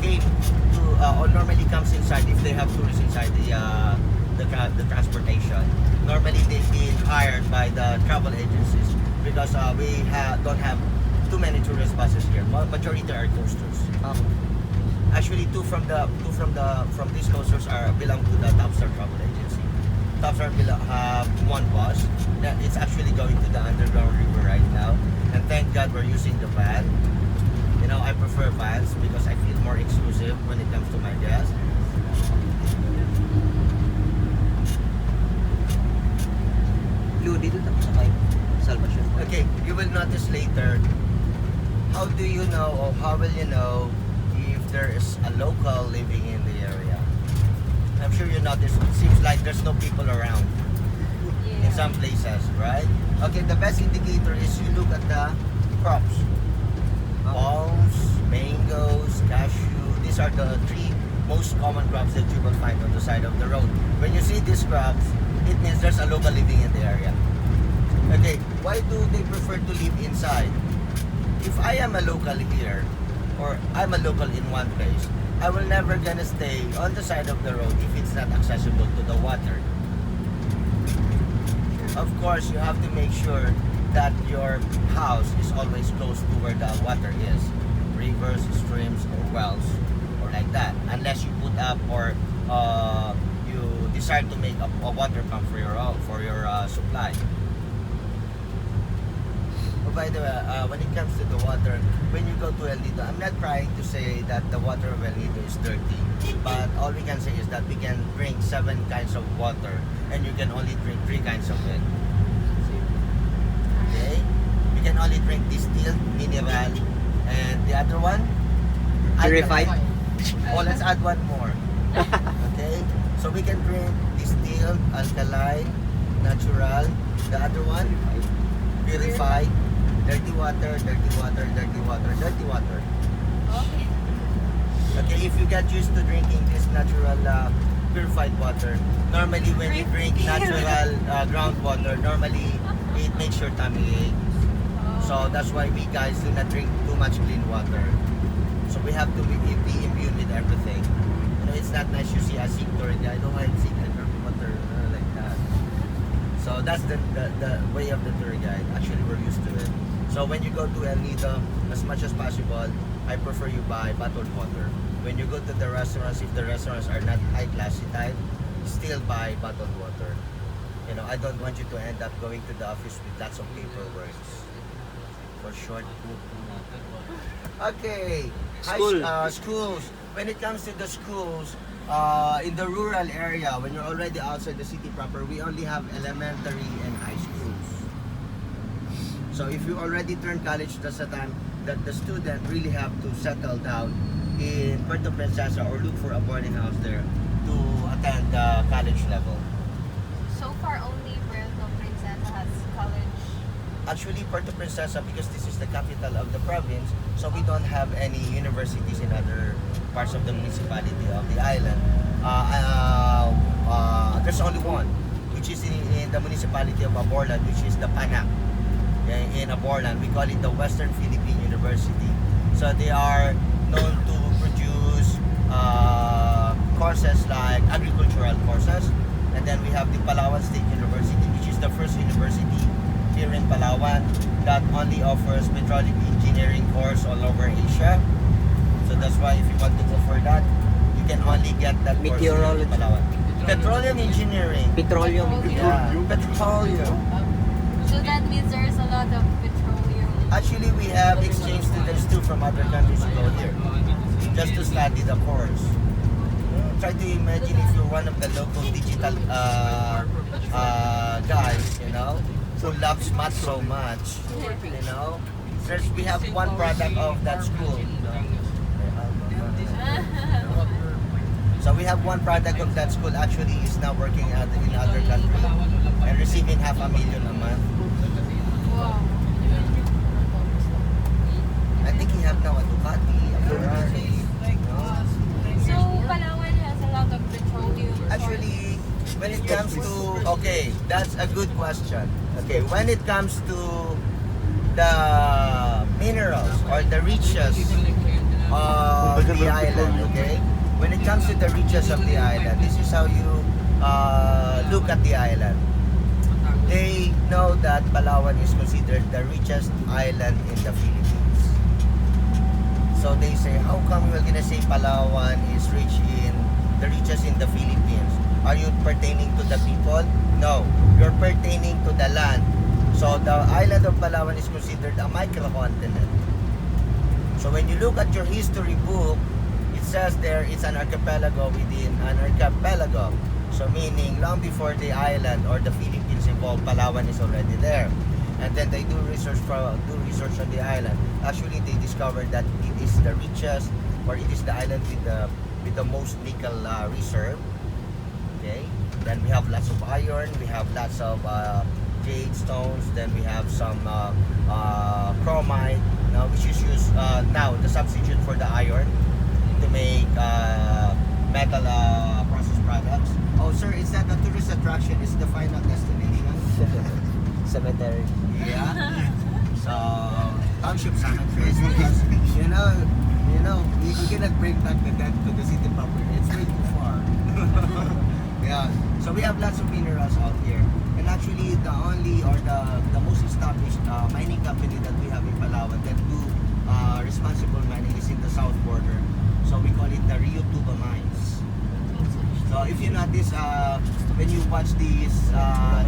came to, or normally comes inside if they have tourists inside the transportation. Normally, they've been hired by the travel agencies because we don't have too many tourist buses here. Majority are coasters. Actually, two from these coasters belong to the Topstar travel agency. Topstar have one bus that it's actually going to the underground river right now, and thank God we're using the van. I prefer vans because I feel more exclusive when it comes to my guests. Dito tapos sakay. Salvation. Okay, you will notice later. How do you know, or how will you know if there is a local living in the area? I'm sure you notice. It seems like there's no people around in some places, right? Okay, the best indicator is you look at the crops. Palms, mangoes, cashew. These are the 3 most common crops that you will find on the side of the road. When you see these crops, it means there's a local living in the area. Okay, why do they prefer to live inside? If I am a local here, or I'm a local in one place, I will never gonna stay on the side of the road if it's not accessible to the water. Of course, you have to make sure that your house is always close to where the water is, rivers, streams, or wells, or like that. Unless you put up or you decide to make a water pump for your supply. Oh, by the way, when it comes to the water, when you go to El Nido, I'm not trying to say that the water of El Nido is dirty, but all we can say is that we can drink 7 kinds of water, and you can only drink 3 kinds of it. Okay? You can only drink distilled, mineral, and the other one? Purified. Alkaline. Oh, let's add one more. Okay? So we can drink distilled, alkaline, natural. The other one? Purified. Dirty water, dirty water, dirty water, dirty water. Okay. Okay, if you get used to drinking this natural purified water, normally when you drink natural groundwater, normally it makes your tummy ache. So that's why we guys do not drink too much clean water. So we have to be immune with everything. You know, it's not nice you see a sick tour guide. I don't want to see water like that. So that's the way of the tour guide. Actually, we're used to it. So when you go to El Nido, as much as possible, I prefer you buy bottled water. When you go to the restaurants, if the restaurants are not high classy type, still buy bottled water. You know, I don't want you to end up going to the office with lots of paperwork for short. Okay. School. Schools. When it comes to the schools, in the rural area, when you're already outside the city proper, we only have elementary and high schools. So if you already turned college, that's the time that the student really have to settle down in Puerto Princesa or look for a boarding house there to attend the college level. So far, only Puerto Princesa has college. Actually, Puerto Princesa, because this is the capital of the province, so we don't have any universities in other parts of the municipality of the island. There's only one, which is in the municipality of Aborlan, which is the PANAC. In Aborlan, we call it the Western Philippine University. So they are known to produce courses like agricultural courses. And then we have the Palawan State University, which is the first university here in Palawan that only offers petroleum engineering course all over Asia. So that's why if you want to go for that, you can only get that course here in Palawan. Petroleum engineering. Petroleum. Yeah, petroleum. So that means there's a lot of petroleum. Actually, we have exchange students too from other countries who go here just to study the course. Try to imagine if you're one of the local digital guys, you know, who loves math so much, you know. We have one product of that school. So we have one product of that school actually is now working in other countries and receiving $500,000 a month. Wow. I think he have now a Ducati, a Ferrari. So Palawan has a lot of petroleum. Actually, when it comes to, okay, that's a good question. Okay, when it comes to the minerals or the riches of the island, okay? When it comes to the riches of the island, this is how you look at the island. They know that Palawan is considered the richest island in the Philippines. So they say, how come we're gonna say Palawan is rich in the richest in the Philippines? Are you pertaining to the people? No, you're pertaining to the land. So the island of Palawan is considered a microcontinent. So when you look at your history book, it says there it's an archipelago within an archipelago. So meaning long before the island or the Philippines evolved, Palawan is already there. And then they do research on the island. Actually, they discovered that it is the richest, or it is the island with the most nickel reserve. Okay. Then we have lots of iron. We have lots of jade stones. Then we have some chromite, which is used now the substitute for the iron to make metal processed products. Oh, sir, it's not a tourist attraction. It's the final destination. Cemetery. Yeah. So township cemeteries, because you know, you cannot bring back the dead to the city proper. It's way too far. Yeah. So we have lots of minerals out here, and And actually, the only or the most established mining company that we have in Palawan that do responsible mining is in the south border. So we call it the Rio Tuba mines. So if you notice, when you watch this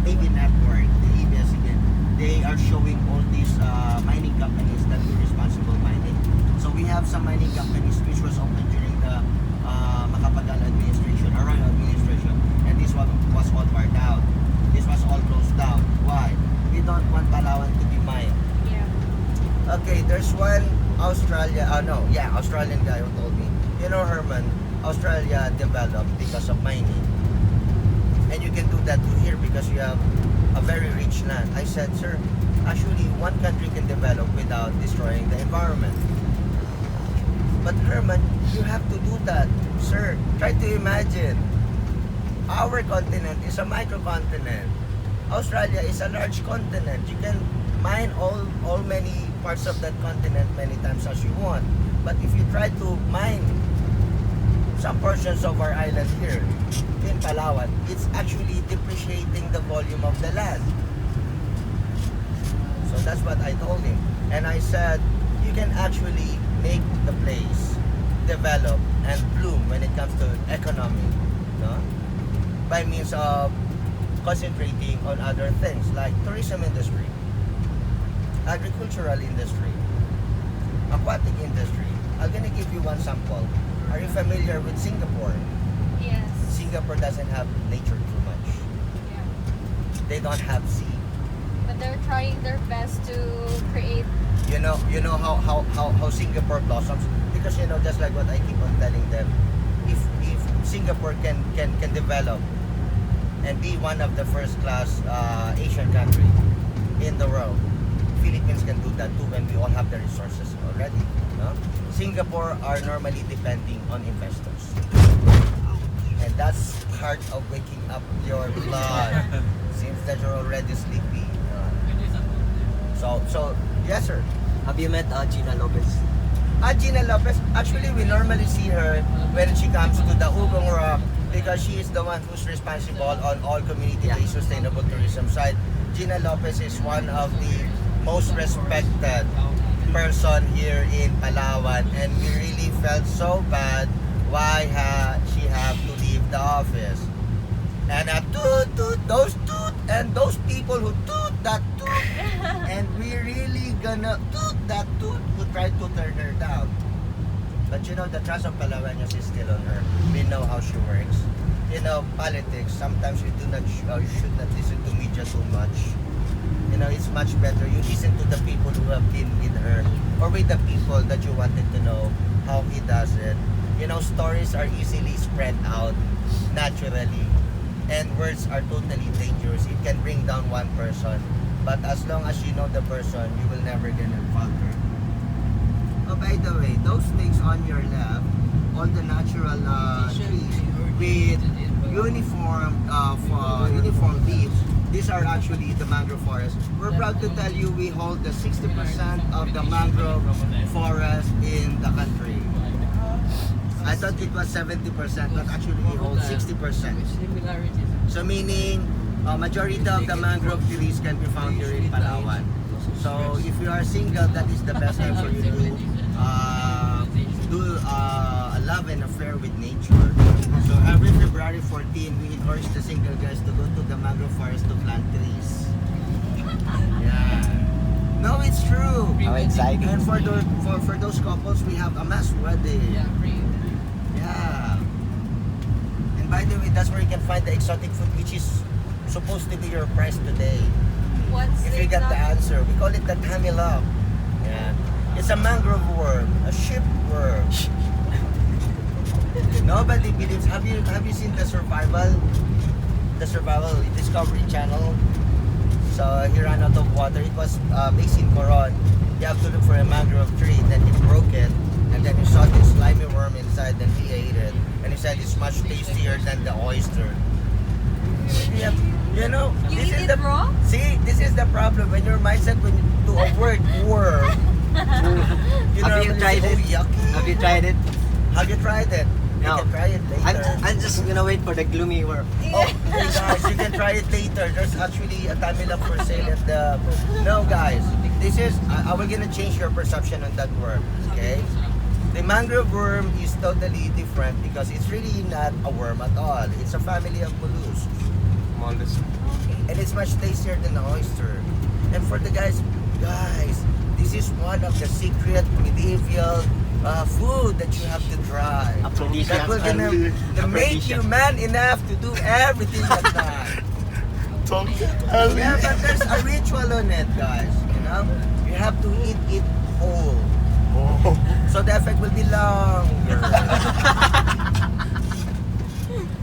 TV network, the ABS-CBN, they are showing all these mining companies that do responsible mining. So we have some mining companies which was opened during the Macapagal administration, or Royal administration, and this one was all barred out. This was all closed down. Why? We don't want Palawan to be mined. Yeah. Okay, there's one Australian guy who told me, you know, Herman, Australia developed because of mining. And you can do that too here because you have a very rich land. I said, sir, actually one country can develop without destroying the environment. But Herman, you have to do that. Sir, try to imagine. Our continent is a microcontinent. Australia is a large continent. You can mine all many parts of that continent many times as you want. But if you try to mine some portions of our island here in Palawan, it's actually depreciating the volume of the land. So that's what I told him. And I said, you can actually make the place develop and bloom when it comes to economy, no? By means of concentrating on other things like tourism industry, agricultural industry, aquatic industry. I'm gonna give you one sample. Are you familiar with Singapore? Yes. Singapore doesn't have nature too much. Yeah. They don't have sea. But they're trying their best to create. You know how Singapore blossoms, because you know, just like what I keep on telling them, if Singapore can develop and be one of the first class Asian country in the world, Philippines can do that too when we all have the resources already. No? Singapore are normally depending on investors, and that's part of waking up your blood. Seems that you're already sleepy. So yes, sir. Have you met Gina Lopez? Gina Lopez, actually we normally see her when she comes to the Ugong Rock because she is the one who's responsible on all community-based sustainable tourism side. Gina Lopez is one of the most respected person here in Palawan, and we really felt so bad why she have to leave the office. And those people who toot that toot, and we really gonna toot that toot who tried to turn her down. But you know, the trust of Palawaños is still on her. We know how she works. You know, politics, sometimes you should not listen to media too much. You know, it's much better you listen to the people who have been with her, or with the people that you wanted to know how he does it. You know, stories are easily spread out naturally, and words are totally dangerous. It can bring down one person, but as long as you know the person, you will never get involved. Oh, by the way, those things on your left, all the natural trees with uniform leaves, these are actually the mangrove forest. We're proud to tell you we hold the 60% of the mangrove forest in the country. I thought it was 70%, but actually we hold 60%. So meaning, majority of the mangrove trees can be found here in Palawan. So if you are single, that is the best time for you to do a love and affair with nature. So every February 14, we encourage the single guys to go to the mangrove forest to plant trees. Yeah. No, it's true. How exciting. And for those couples, we have a mass wedding. Yeah. And by the way, that's where you can find the exotic food, which is supposed to be your prize today. What's If the you get the exotic- answer, we call it the tamilok. Yeah. It's a mangrove worm, a ship worm. Nobody believes. Have you seen the survival Discovery Channel? So he ran out of water. It was based in Coron. You have to look for a mangrove tree. Then he broke it, and then he saw this slimy worm inside. Then he ate it, and he said it's much tastier than the oyster. Yeah, you know, You this eat is it the raw? See, this is the problem when your mindset to a word worm. Have you tried it? Yucky. Have you tried it? Have you tried it? You No. can try it later. I'm just gonna wait for the gloomy worm. Oh, hey guys, you can try it later. There's actually a tamilok for sale at the... No guys, this is... I will gonna change your perception on that worm, okay? The mangrove worm is totally different because it's really not a worm at all. It's a family of mollusks. Mollusk. And it's much tastier than the oyster. And for the guys, this is one of the secret medieval food that you have to try. That will gonna make you man enough to do everything at night. Yeah, but there's a ritual on it, guys. You know, you have to eat it whole, so the effect will be longer.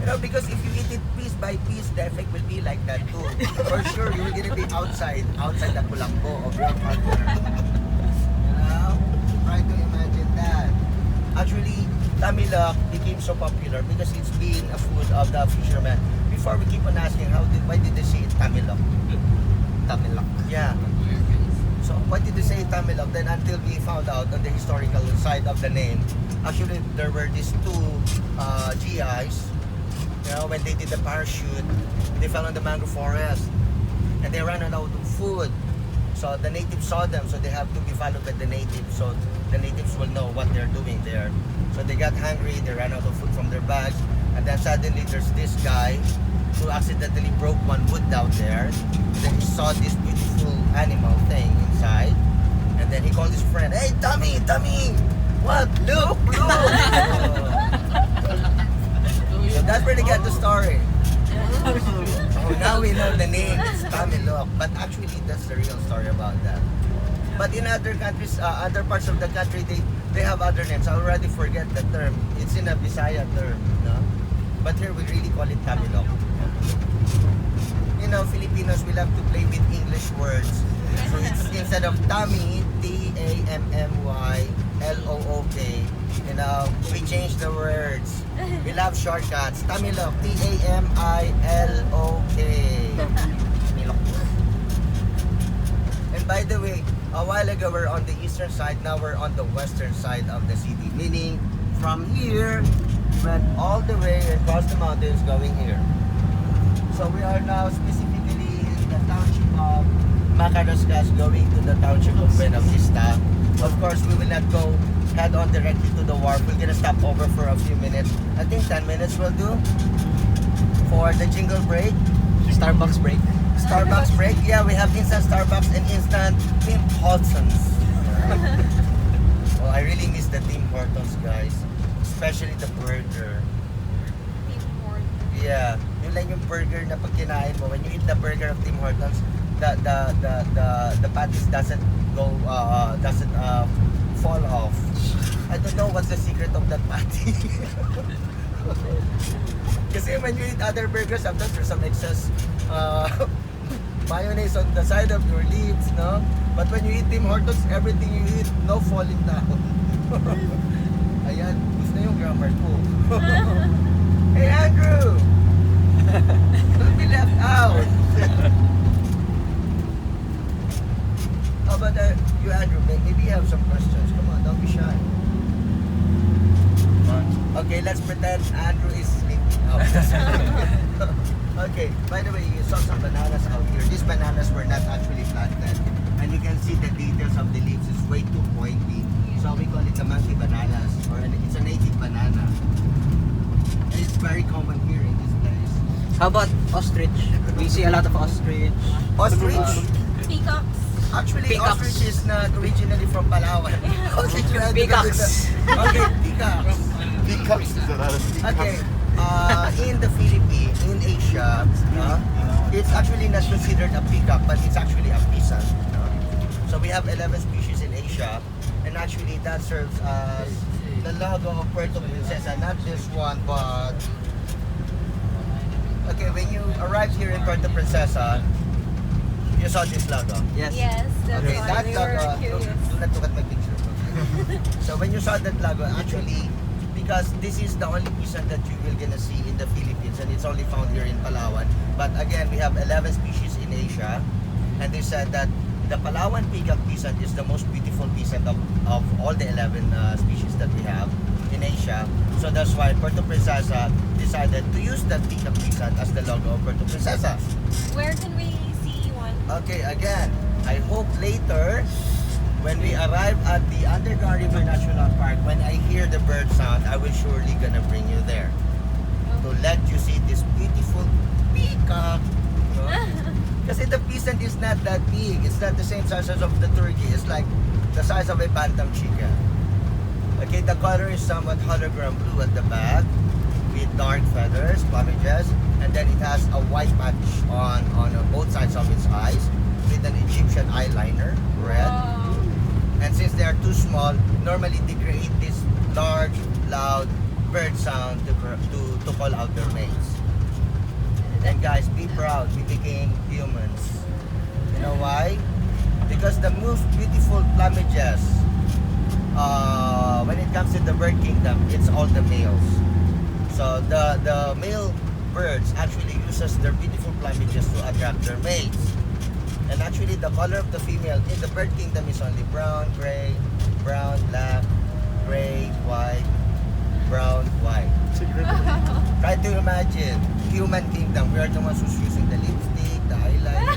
You know, because if you eat it piece by piece, the effect will be like that too. For sure, you're gonna be outside the kulambo of your partner. You know, try to imagine that. Actually, tamilok became so popular because it's been a food of the fishermen. Before we keep on asking, why did they say tamilok? Tamilok. Yeah. So why did they say tamilok? Then until we found out on the historical side of the name, actually there were these two GIs. You know, when they did the parachute, they fell on the mangrove forest and they ran out of food. So the natives saw them, so they have to be followed by the natives. So the natives will know what they're doing there. So they got hungry, they ran out of food from their bags, and then suddenly there's this guy who accidentally broke one wood down there. And then he saw this beautiful animal thing inside, and then he called his friend, "Hey, Tommy, what? Look!" So that's where they get the story. Oh, now we know the name. It's tamilok, but actually that's the real story about that. But in other countries, other parts of the country, they have other names. I already forget the term. It's in a Bisaya term, no? But here we really call it tamilok. You know, Filipinos, we love to play with English words. So it's instead of Tammy, Tammy, you know, we change the words. We love shortcuts. Tamilok, Tamilok. And by the way, a while ago we're on the eastern side, now we're on the western side of the city. Meaning, from here, we went all the way across the mountains going here. So we are now specifically in the township of Macarascas going to the township of Buena Vista. Of course, we will not go head on directly to the wharf. We're gonna stop over for a few minutes. I think 10 minutes will do for the jingle break. Starbucks break. Starbucks break. Yeah, we have instant Starbucks and instant Tim Hortons. Oh, I really miss the Tim Hortons, guys. Especially the burger. Yeah, yun lang yung burger na pag kinain mo. When you eat the burger of Tim Hortons, the patties doesn't fall off. I don't know what's the secret of that patty. Kasi when you eat other burgers, sometimes there's some excess mayonnaise on the side of your lips, no? But when you eat Tim Hortons, everything you eat, no falling down. Ayan, gusto yung grammar ko. Hey Andrew! Don't be left out! How about you Andrew? Maybe you have some questions. Come on, don't be shy. Okay, let's pretend Andrew is sleeping out. Okay, by the way, you saw some bananas out here. These bananas were not actually planted. And you can see the details of the leaves is way too pointy. So we call it the monkey bananas, or it's a native banana. And it's very common here in this place. How about ostrich? We see a lot of ostrich. Ostrich? Peacocks. Actually, Peacocks. ostrich is not originally from Palawan. Okay, Peacocks. Okay, peacocks. Peacocks is another Okay, in the Philippines, in Asia, it's actually not considered a peacock, but it's actually a pisan. So we have 11 species in Asia, and actually that serves as the logo of Puerto Princesa. Not this one, but okay, when you arrived here in Puerto Princesa, you saw this logo. Yes. Yes, that's Okay, why that we were logo, curious. do not look at my picture. So when you saw that logo, actually, because this is the only pisan that you will gonna see in the Philippines, and it's only found here in Palawan. But again, we have 11 species in Asia, and they said that the Palawan peacock pisan is the most beautiful pisan of all the 11 species that we have in Asia. So that's why Puerto Princesa decided to use the Tika Pisan as the logo of Puerto Princesa. Where can we see one? Okay, again, I hope later when we arrive at the Underground River National Park, when I hear the bird sound, I will surely gonna bring you there to let you see this beautiful peacock. Kasi the peasant is not that big. It's not the same size as of the turkey. It's like the size of a bantam chicken. Okay, the color is somewhat hologram blue at the back with dark feathers, plumages, and then it has a white patch on both sides of its eyes with an Egyptian eyeliner, red. Wow. And since they are too small, normally they create this large, loud bird sound to call out their mates. And guys, be proud, we became humans. You know why? Because the most beautiful plumages, when it comes to the bird kingdom, it's all the males. So the male birds actually uses their beautiful plumages to attract their mates. And actually the color of the female in the bird kingdom is only brown, gray, brown, black, gray, white, brown, white. Try to imagine human kingdom. We are the ones who's using the lipstick, the eyeliner.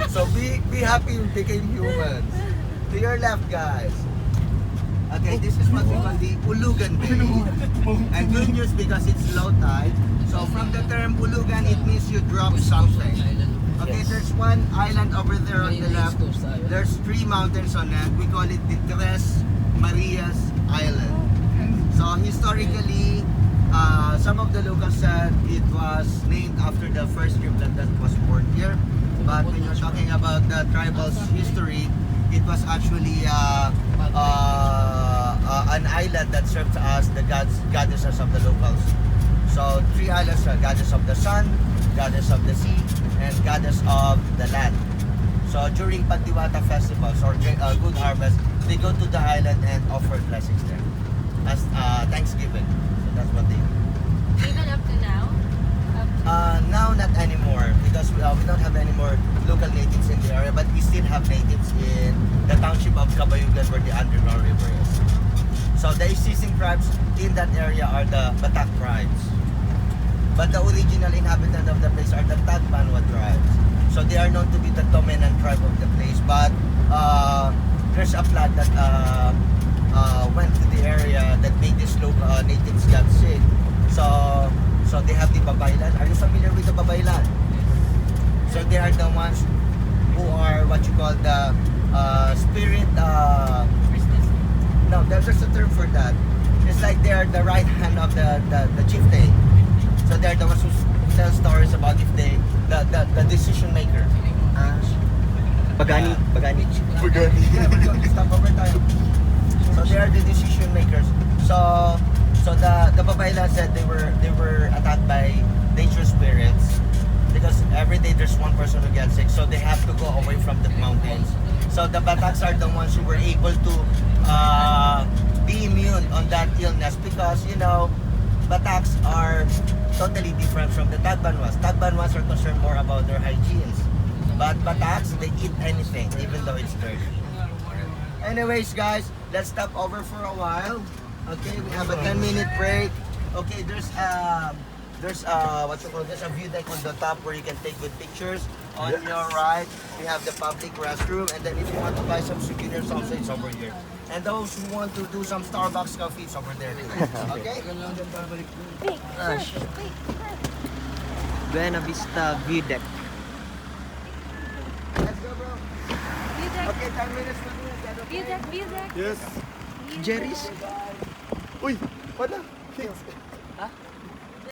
So be happy we became humans. To your left, guys. Okay, this is what we call the Ulugan Bay. And good news because it's low tide. So from the term Ulugan, it means you drop something. Okay, there's one island over there on the left. There's 3 mountains on it. We call it the Tres Marias Island. So historically, some of the locals said it was named after the first triplet that was born here. But when you're talking about the tribal's history, it was actually an island that served as the goddesses of the locals. So 3 islands are goddess of the sun, goddess of the sea, and goddess of the land. So during Pandiwata festivals or Good Harvest, they go to the island and offer blessings there as Thanksgiving. So that's what they do. Even up to now? Now not anymore because we don't have any more local natives in the area, but we still have natives in the township of Cabayugan where the Underground River is. So the existing tribes in that area are the Batak tribes. But the original inhabitant of the place are the Tagbanwa tribes. So they are known to be the dominant tribe of the place. But there's a flood that went to the area that made these local natives got sick. So they have the Babaylan. Are you familiar with the Babaylan? So they are the ones who are what you call the spirit. No, there's a term for that. It's like they are the right hand of the chieftain. So they're the ones who tell stories about if they the decision maker. Pagani. Stop over time. So they are the decision makers. So the Babaylan said they were attacked by dangerous spirits because every day there's one person who gets sick, so they have to go away from the mountains. So the Bataks are the ones who were able to be immune on that illness because Bataks are totally different from the Tagbanwas. Tagbanwas are concerned more about their hygienes. But Bataks, they eat anything, even though it's dirty. Anyways, guys, let's stop over for a while. Okay, we have a 10-minute break. Okay, there's a view deck on the top where you can take good pictures. On your right, we have the public restroom, and then if you want to buy some souvenirs, also it's over here. And those who want to do some Starbucks coffee, it's over there too. Okay? Wait, Gosh. wait. Buena Vista View Deck. Let's go, bro. View deck, Okay, 10 minutes with me. Is that okay? view deck, view deck. Yes. View Jerry's. deck. Uy, wala.